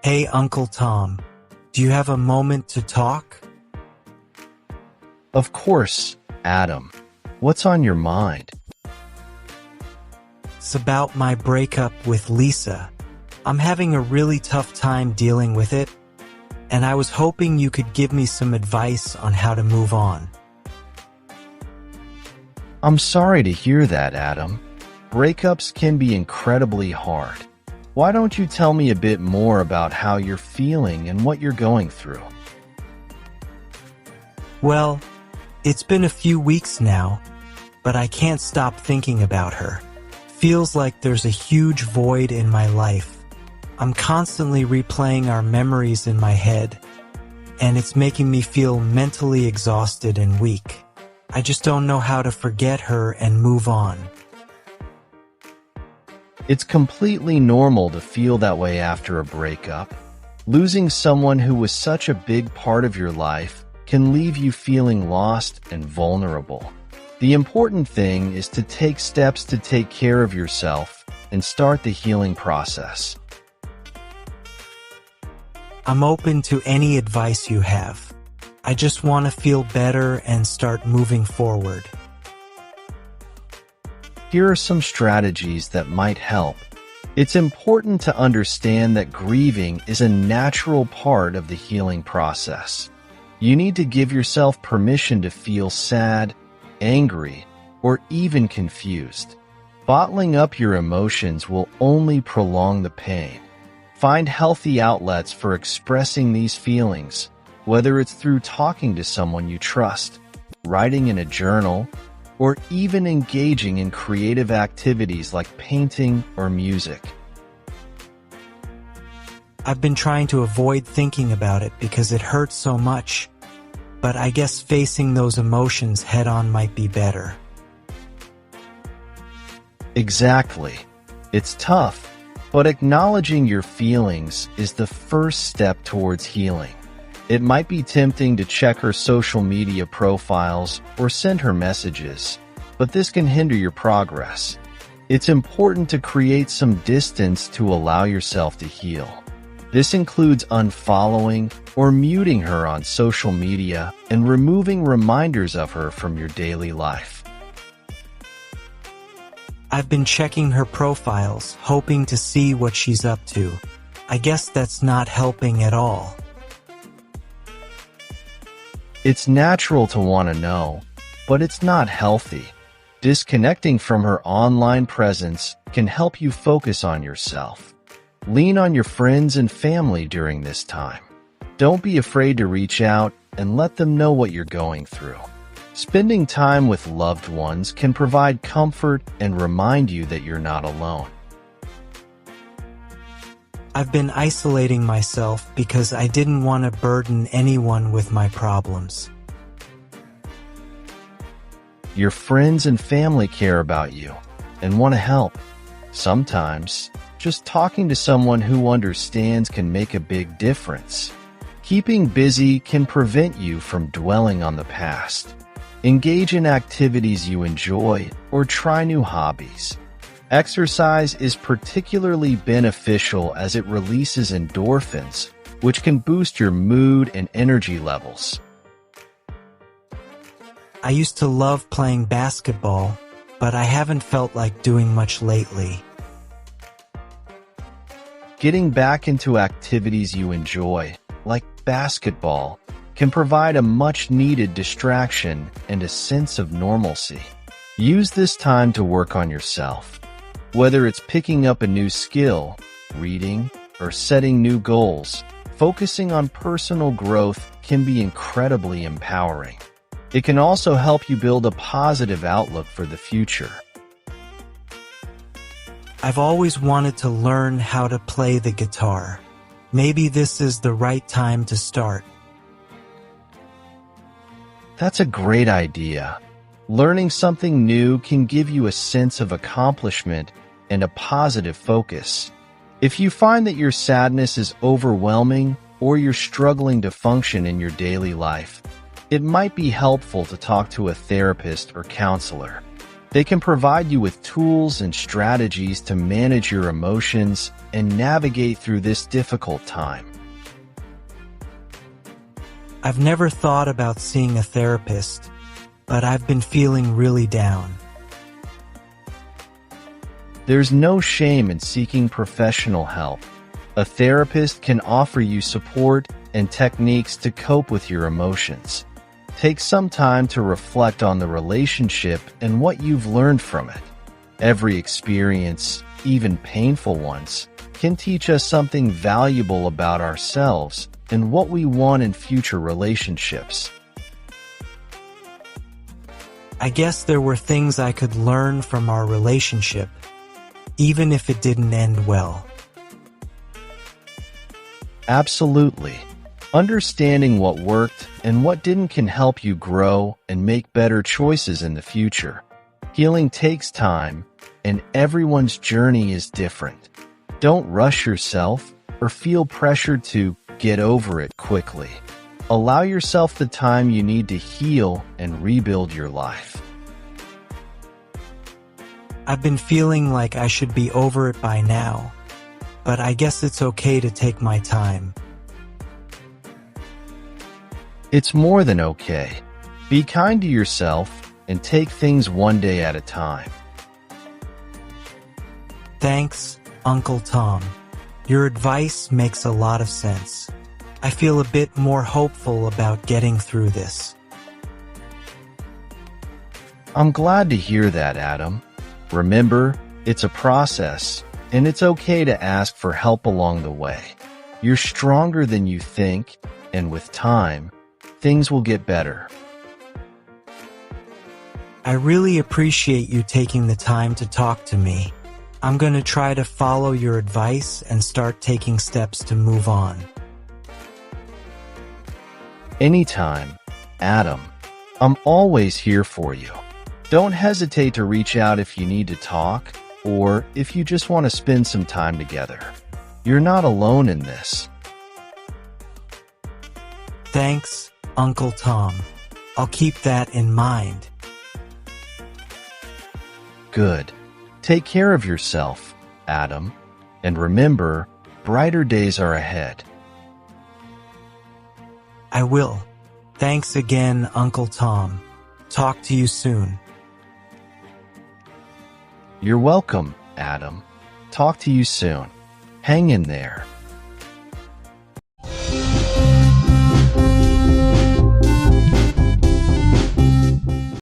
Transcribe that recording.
Hey, Uncle Tom, do you have a moment to talk? Of course, Adam. What's on your mind? It's about my breakup with Lisa. I'm having a really tough time dealing with it, and I was hoping you could give me some advice on how to move on. I'm sorry to hear that, Adam. Breakups can be incredibly hard. Why don't you tell me a bit more about how you're feeling and what you're going through? Well, it's been a few weeks now, but I can't stop thinking about her. Feels like there's a huge void in my life. I'm constantly replaying our memories in my head, and it's making me feel mentally exhausted and weak. I just don't know how to forget her and move on. It's completely normal to feel that way after a breakup. Losing someone who was such a big part of your life can leave you feeling lost and vulnerable. The important thing is to take steps to take care of yourself and start the healing process. I'm open to any advice you have. I just want to feel better and start moving forward. Here are some strategies that might help. It's important to understand that grieving is a natural part of the healing process. You need to give yourself permission to feel sad, angry, or even confused. Bottling up your emotions will only prolong the pain. Find healthy outlets for expressing these feelings, whether it's through talking to someone you trust, writing in a journal, or even engaging in creative activities like painting or music. I've been trying to avoid thinking about it because it hurts so much, but I guess facing those emotions head-on might be better. Exactly. It's tough, but acknowledging your feelings is the first step towards healing. It might be tempting to check her social media profiles or send her messages, but this can hinder your progress. It's important to create some distance to allow yourself to heal. This includes unfollowing or muting her on social media and removing reminders of her from your daily life. I've been checking her profiles, hoping to see what she's up to. I guess that's not helping at all. It's natural to want to know, but it's not healthy. Disconnecting from her online presence can help you focus on yourself. Lean on your friends and family during this time. Don't be afraid to reach out and let them know what you're going through. Spending time with loved ones can provide comfort and remind you that you're not alone. I've been isolating myself because I didn't want to burden anyone with my problems. Your friends and family care about you and want to help. Sometimes, just talking to someone who understands can make a big difference. Keeping busy can prevent you from dwelling on the past. Engage in activities you enjoy or try new hobbies. Exercise is particularly beneficial as it releases endorphins, which can boost your mood and energy levels. I used to love playing basketball, but I haven't felt like doing much lately. Getting back into activities you enjoy, like basketball, can provide a much-needed distraction and a sense of normalcy. Use this time to work on yourself. Whether it's picking up a new skill, reading, or setting new goals, focusing on personal growth can be incredibly empowering. It can also help you build a positive outlook for the future. I've always wanted to learn how to play the guitar. Maybe this is the right time to start. That's a great idea. Learning something new can give you a sense of accomplishment and a positive focus. If you find that your sadness is overwhelming or you're struggling to function in your daily life, it might be helpful to talk to a therapist or counselor. They can provide you with tools and strategies to manage your emotions and navigate through this difficult time. I've never thought about seeing a therapist, but I've been feeling really down. There's no shame in seeking professional help. A therapist can offer you support and techniques to cope with your emotions. Take some time to reflect on the relationship and what you've learned from it. Every experience, even painful ones, can teach us something valuable about ourselves and what we want in future relationships. I guess there were things I could learn from our relationship, even if it didn't end well. Absolutely. Understanding what worked and what didn't can help you grow and make better choices in the future. Healing takes time, and everyone's journey is different. Don't rush yourself or feel pressured to get over it quickly. Allow yourself the time you need to heal and rebuild your life. I've been feeling like I should be over it by now, but I guess it's okay to take my time. It's more than okay. Be kind to yourself and take things one day at a time. Thanks, Uncle Tom. Your advice makes a lot of sense. I feel a bit more hopeful about getting through this. I'm glad to hear that, Adam. Remember, it's a process, and it's okay to ask for help along the way. You're stronger than you think, and with time, things will get better. I really appreciate you taking the time to talk to me. I'm going to try to follow your advice and start taking steps to move on. Anytime, Adam. I'm always here for you. Don't hesitate to reach out if you need to talk or if you just want to spend some time together. You're not alone in this. Thanks, Uncle Tom. I'll keep that in mind. Good. Take care of yourself, Adam. And remember, brighter days are ahead. I will. Thanks again, Uncle Tom. Talk to you soon. You're welcome, Adam. Talk to you soon. Hang in there.